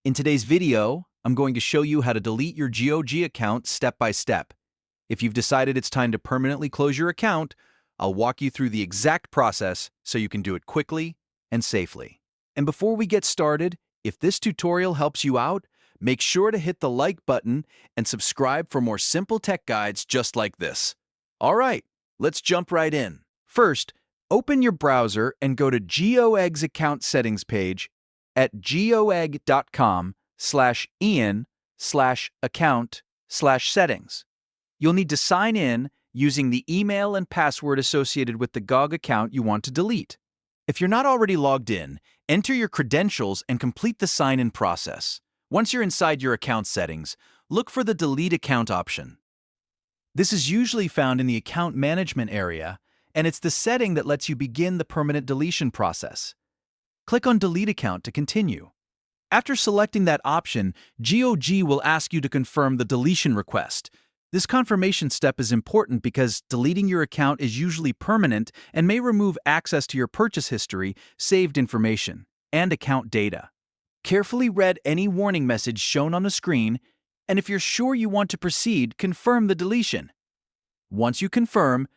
In today's video, I'm going to show you how to delete your GOG account step by step. If you've decided it's time to permanently close your account, I'll walk you through the exact process so you can do it quickly and safely. And before we get started, if this tutorial helps you out, make sure to hit the like button and subscribe for more simple tech guides just like this. All right, let's jump right in. First, open your browser and go to GOG's account settings page at gog.com/ian/account/settings. You'll need to sign in using the email and password associated with the GOG account you want to delete. If you're not already logged in, enter your credentials and complete the sign-in process. Once you're inside your account settings, look for the Delete Account option. This is usually found in the Account Management area, and it's the setting that lets you begin the permanent deletion process. Click on Delete Account to continue. After selecting that option, GOG will ask you to confirm the deletion request. This confirmation step is important because deleting your account is usually permanent and may remove access to your purchase history, saved information, and account data. Carefully read any warning message shown on the screen, and if you're sure you want to proceed, confirm the deletion. Once you confirm,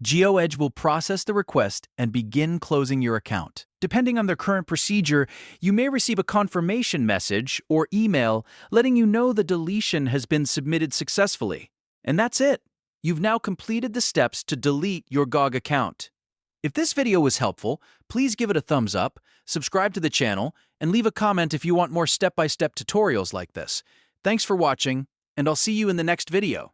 GOG will process the request and begin closing your account. Depending on their current procedure, you may receive a confirmation message or email letting you know the deletion has been submitted successfully. And that's it. You've now completed the steps to delete your GOG account. If this video was helpful, please give it a thumbs up, subscribe to the channel, and leave a comment if you want more step-by-step tutorials like this. Thanks for watching, and I'll see you in the next video.